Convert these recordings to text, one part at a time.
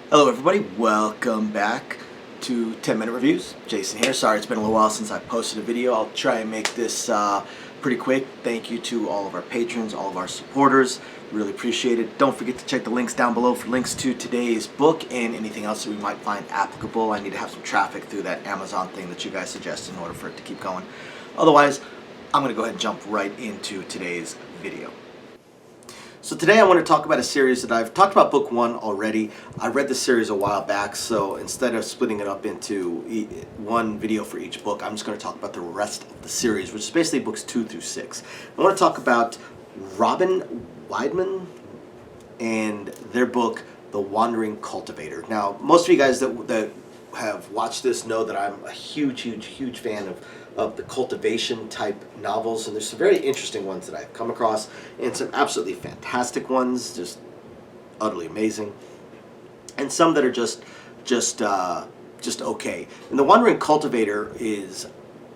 Hello everybody, welcome back to 10 Minute Reviews. Jason here. Sorry it's been a little while since I posted a video. I'll try and make this pretty quick. Thank you to all of our patrons, all of our supporters. Really appreciate it. Don't forget to check the links down below for links to today's book and anything else that we might find applicable. I need to have some traffic through that Amazon thing that you guys suggest in order for it to keep going. Otherwise, I'm going to go ahead and jump right into today's video. So today I want to talk about a series that I've talked about book one already. I read the series a while back, so instead of splitting it up into one video for each book, I'm just going to talk about the rest of the series, which is basically books 2 through 6. I want to talk about Robyn, Widemon, and their book, The Wandering Cultivator. Now, most of you guys that have watched this know that I'm a huge fan of the cultivation type novels, and there's some very interesting ones that I've come across and some absolutely fantastic ones, just utterly amazing, and some that are just okay. And The Wandering Cultivator is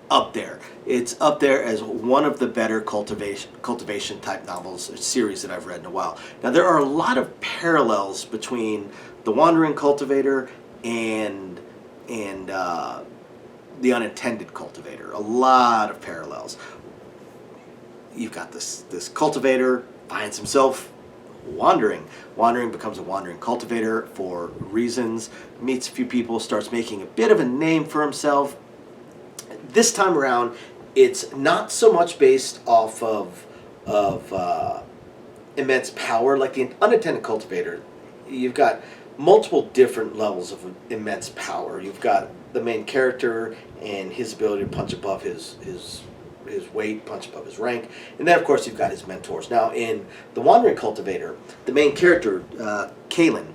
up there. It's up there as one of the better cultivation type novels or series that I've read in a while. Now there are a lot of parallels between The Wandering Cultivator and The Unintended Cultivator. A lot of parallels. You've got this cultivator finds himself wandering, becomes a wandering cultivator for reasons, meets a few people, starts making a bit of a name for himself. This time around, it's not so much based off of immense power like the Unintended Cultivator. You've got multiple different levels of immense power. You've got the main character and his ability to punch above his weight, punch above his rank, and then of course you've got his mentors. Now in The Wandering Cultivator, the main character, Kaylin,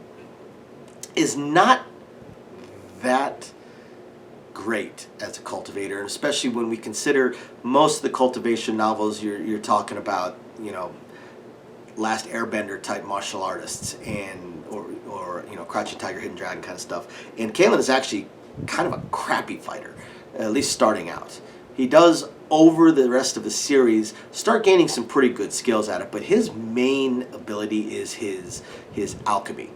is not that great as a cultivator, and especially when we consider most of the cultivation novels, you're talking about, you know, Last Airbender type martial artists and or you know, Crouching Tiger, Hidden Dragon kind of stuff. And Kaylin is actually kind of a crappy fighter, at least starting out. He does, over the rest of the series, start gaining some pretty good skills at it, but his main ability is his alchemy.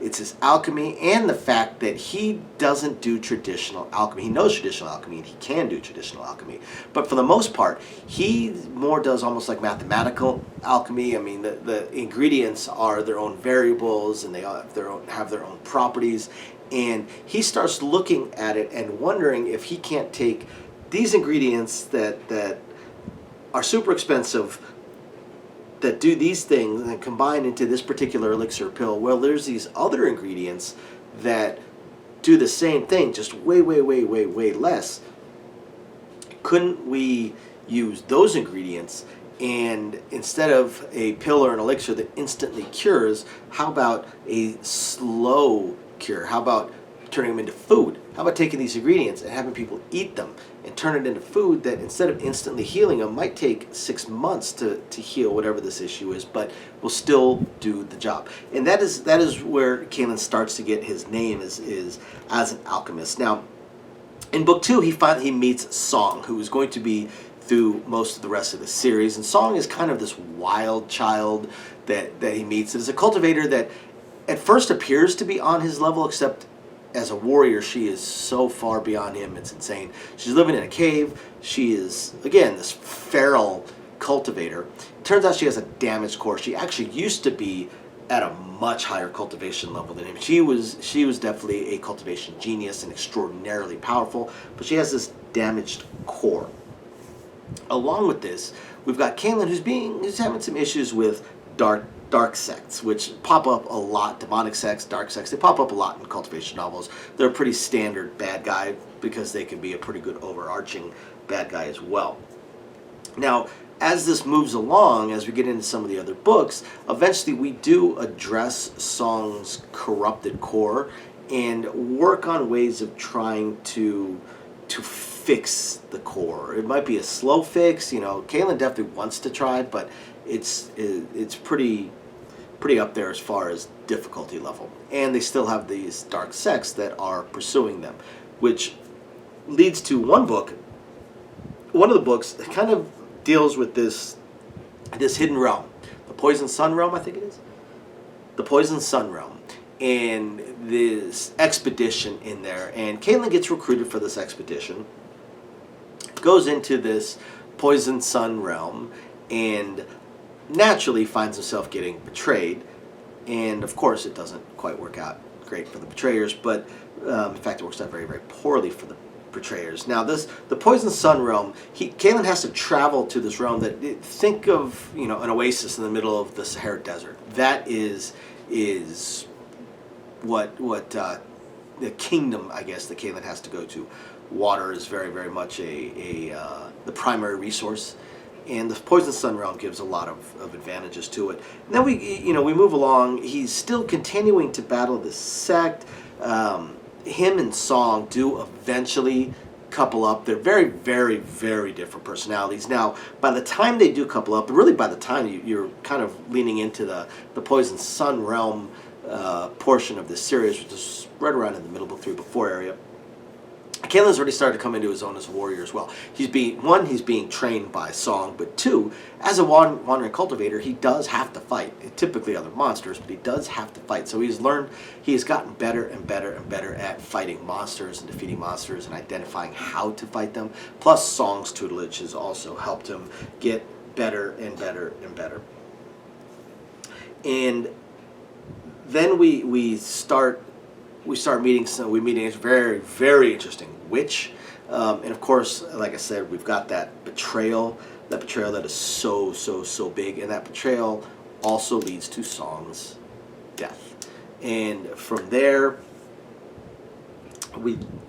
It's his alchemy and the fact that he doesn't do traditional alchemy. He knows traditional alchemy and he can do traditional alchemy, but for the most part, he more does almost like mathematical alchemy. I mean, the ingredients are their own variables and they have their own properties, and he starts looking at it and wondering if he can't take these ingredients that are super expensive, that do these things and combine into this particular elixir pill. Well, there's these other ingredients that do the same thing, just way less. Couldn't we use those ingredients, and instead of a pill or an elixir that instantly cures, how about a slow cure? How about turning them into food? How about taking these ingredients and having people eat them and turn it into food that, instead of instantly healing them, might take 6 months to heal whatever this issue is, but will still do the job. And that is where Kaylin starts to get his name, is as an alchemist. Now, in book 2, he meets Song, who is going to be through most of the rest of the series. And Song is kind of this wild child that he meets. It is a cultivator that at first appears to be on his level, except as a warrior, she is so far beyond him, it's insane. She's living in a cave. She is, again, this feral cultivator. It turns out she has a damaged core. She actually used to be at a much higher cultivation level than him. She was definitely a cultivation genius and extraordinarily powerful, but she has this damaged core. Along with this, we've got Kaylin, who's having some issues with dark sects, which pop up a lot. Demonic sects, dark sects, they pop up a lot in cultivation novels. They're a pretty standard bad guy because they can be a pretty good overarching bad guy as well. Now, as this moves along, as we get into some of the other books, eventually we do address Song's corrupted core and work on ways of trying to fix the core. It might be a slow fix, you know. Kaylin definitely wants to try, but it's pretty up there as far as difficulty level. And they still have these dark sects that are pursuing them, which leads to one book. One of the books that kind of deals with this hidden realm, the Poison Sun realm, I think it is. The Poison Sun realm. and this expedition in there, and Caitlin gets recruited for this expedition, goes into this Poison Sun realm, and naturally finds himself getting betrayed, and of course it doesn't quite work out great for the betrayers, but in fact it works out very, very poorly for the betrayers. Now the Poison Sun realm, Caitlin has to travel to this realm that, think of, an oasis in the middle of the Sahara Desert. That is what the kingdom, I guess, that Caitlin has to go to. Water is very, very much the primary resource, and the Poison Sun realm gives a lot of advantages to it. And then we move along. He's still continuing to battle this sect. Him and Song do eventually couple up. They're very, very, very different personalities. Now, by the time they do couple up, really by the time you're kind of leaning into the Poison Sun realm portion of this series, which is right around in the middle, book 3, book 4 area, Caitlin's already started to come into his own as a warrior as well. He's being trained by Song, but 2, as a wandering cultivator, he does have to fight. Typically other monsters, but he does have to fight. So he has gotten better and better and better at fighting monsters and defeating monsters and identifying how to fight them. Plus, Song's tutelage has also helped him get better and better and better. And then we start meeting a very, very interesting witch, and of course, like I said, we've got that betrayal that is so big, and that betrayal also leads to Song's death. And from there,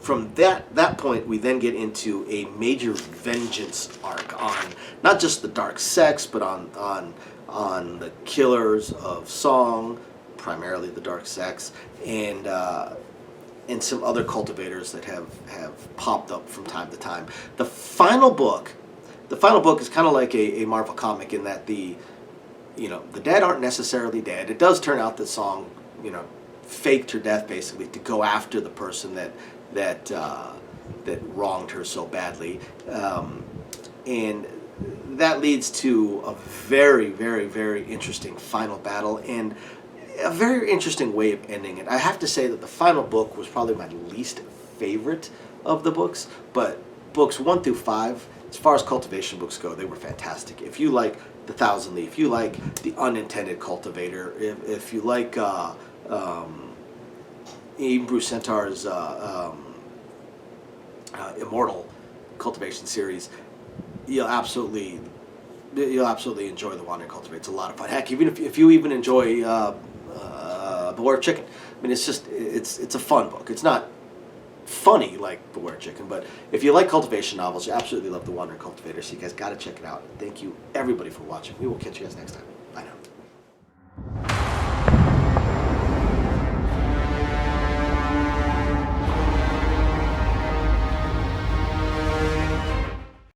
from that point, we then get into a major vengeance arc on not just the dark sects, but on the killers of Song, primarily the dark sects, and some other cultivators that have popped up from time to time. The final book is kind of like a Marvel comic in that the dead aren't necessarily dead. It does turn out that Song, faked her death basically to go after the person that wronged her so badly, and that leads to a very, very, very interesting final battle, and a very interesting way of ending it. I have to say that the final book was probably my least favorite of the books, but books 1 through 5, as far as cultivation books go, they were fantastic. If you like The Thousand Leaf, if you like The Unintended Cultivator, if you like even Bruce Centaur's Immortal Cultivation series, you'll absolutely enjoy The Wandering Cultivator. It's a lot of fun. Heck, even if you even enjoy Beware Chicken, I mean, it's a fun book. It's not funny like Beware Chicken, but if you like cultivation novels, you absolutely love The Wandering Cultivator, so you guys got to check it out. Thank you, everybody, for watching. We will catch you guys next time.